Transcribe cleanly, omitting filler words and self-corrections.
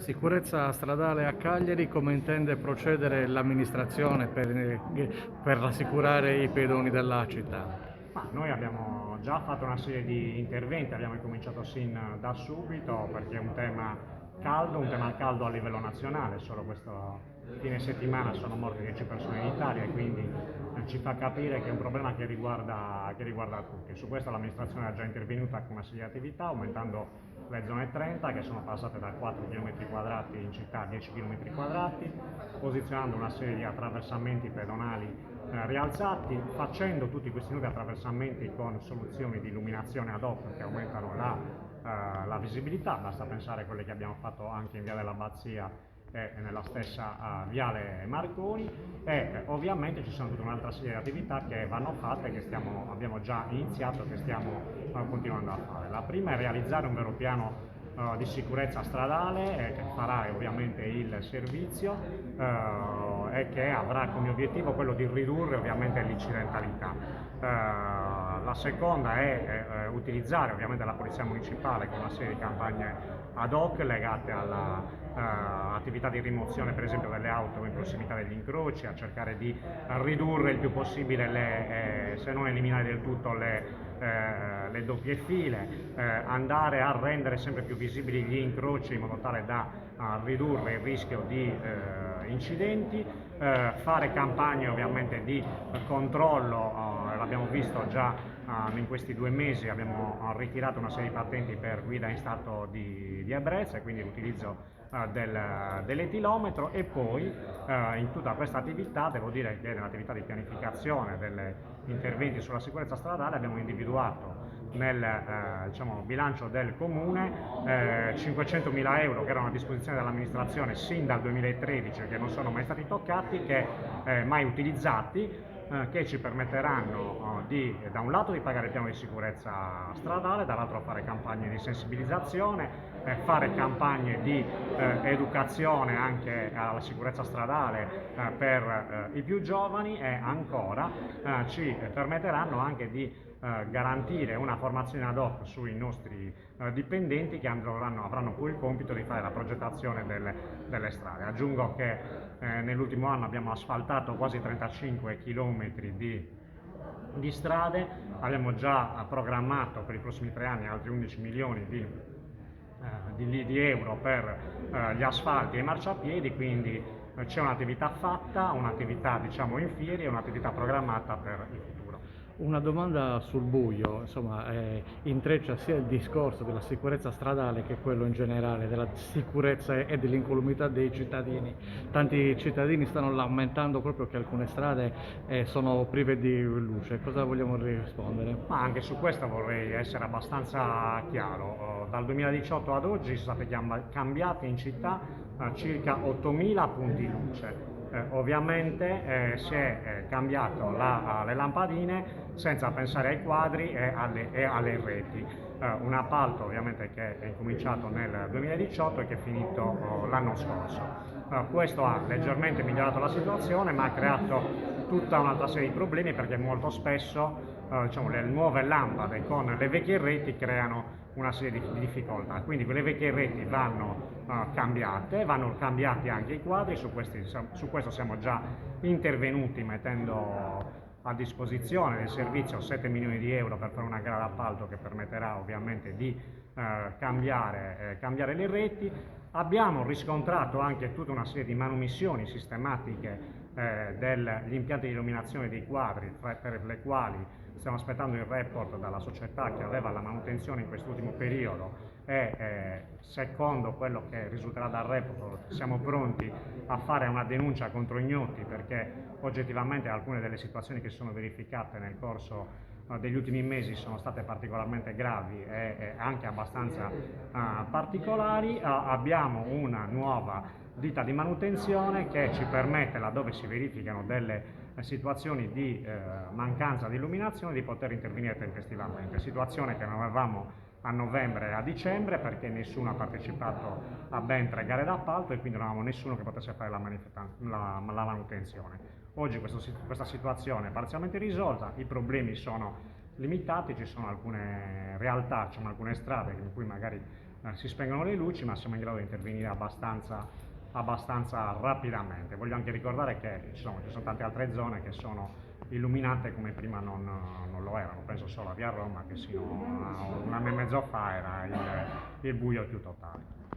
Sicurezza stradale a Cagliari, come intende procedere l'amministrazione per rassicurare i pedoni della città? Ma noi abbiamo già fatto una serie di interventi, abbiamo incominciato sin da subito perché è un tema caldo a livello nazionale. Solo questo fine settimana sono morte 10 persone in Italia e quindi ci fa capire che è un problema che riguarda tutti. Su questo l'amministrazione è già intervenuta con una serie di attività, aumentando le zone 30 che sono passate da 4 km quadrati in città a 10 km quadrati, posizionando una serie di attraversamenti pedonali rialzati, facendo tutti questi nuovi attraversamenti con soluzioni di illuminazione ad hoc che aumentano la visibilità. Basta pensare a quelle che abbiamo fatto anche in via dell'Abbazia e nella stessa viale Marconi, e ovviamente ci sono tutta un'altra serie di attività che vanno fatte, che abbiamo già iniziato e che stiamo continuando a fare. La prima è realizzare un vero piano di sicurezza stradale che farà ovviamente il servizio e che avrà come obiettivo quello di ridurre ovviamente l'incidentalità. La seconda è utilizzare ovviamente la Polizia Municipale con una serie di campagne ad hoc legate all'attività di rimozione per esempio delle auto in prossimità degli incroci, a cercare di ridurre il più possibile, se non eliminare del tutto le doppie file, andare a rendere sempre più visibili gli incroci in modo tale da ridurre il rischio di incidenti, fare campagne ovviamente di controllo, l'abbiamo visto già in questi 2 mesi, abbiamo ritirato una serie di patenti per guida in stato di ebbrezza e quindi l'utilizzo dell'etilometro. E poi in tutta questa attività, devo dire che nell'attività di pianificazione degli interventi sulla sicurezza stradale abbiamo individuato nel bilancio del comune 500.000 euro che erano a disposizione dell'amministrazione sin dal 2013, che non sono mai stati toccati, mai utilizzati, che ci permetteranno da un lato di pagare il piano di sicurezza stradale, dall'altro fare campagne di sensibilizzazione, fare campagne di educazione anche alla sicurezza stradale per i più giovani, e ancora ci permetteranno anche di garantire una formazione ad hoc sui nostri dipendenti che avranno poi il compito di fare la progettazione delle strade. Aggiungo che nell'ultimo anno abbiamo asfaltato quasi 35 km di strade, abbiamo già programmato per i prossimi 3 anni altri 11 milioni di euro per gli asfalti e i marciapiedi, quindi c'è un'attività fatta, un'attività diciamo in fieri e un'attività programmata per il futuro. Una domanda sul buio, insomma, intreccia sia il discorso della sicurezza stradale che quello in generale della sicurezza e dell'incolumità dei cittadini. Tanti cittadini stanno lamentando proprio che alcune strade sono prive di luce. Cosa vogliamo rispondere? Ma anche su questo vorrei essere abbastanza chiaro. Dal 2018 ad oggi sono stati cambiati in città circa 8.000 punti luce. Ovviamente si è cambiato le lampadine senza pensare ai quadri e alle reti. Un appalto ovviamente che è incominciato nel 2018 e che è finito l'anno scorso. Questo ha leggermente migliorato la situazione, ma ha creato tutta un'altra serie di problemi, perché molto spesso le nuove lampade con le vecchie reti creano una serie di difficoltà, quindi quelle vecchie reti vanno vanno cambiati anche i quadri. Su questo siamo già intervenuti mettendo a disposizione del servizio 7 milioni di euro per fare una gara d'appalto che permetterà ovviamente di cambiare le reti. Abbiamo riscontrato anche tutta una serie di manomissioni sistematiche degli impianti di illuminazione dei quadri, per le quali stiamo aspettando il report dalla società che aveva la manutenzione in quest'ultimo periodo, e secondo quello che risulterà dal report siamo pronti a fare una denuncia contro ignoti, perché oggettivamente alcune delle situazioni che si sono verificate nel corso degli ultimi mesi sono state particolarmente gravi e anche abbastanza particolari. Abbiamo una nuova ditta di manutenzione che ci permette, laddove si verificano delle situazioni di mancanza di illuminazione, di poter intervenire tempestivamente, situazione che non avevamo a novembre e a dicembre, perché nessuno ha partecipato a ben 3 gare d'appalto e quindi non avevamo nessuno che potesse fare la manutenzione. Oggi questa situazione è parzialmente risolta, i problemi sono limitati, ci sono alcune realtà, alcune strade in cui magari si spengono le luci, ma siamo in grado di intervenire abbastanza rapidamente. Voglio anche ricordare che ci sono tante altre zone che sono illuminate come prima non lo erano, penso solo a Via Roma che sino a un anno e mezzo fa era il buio più totale.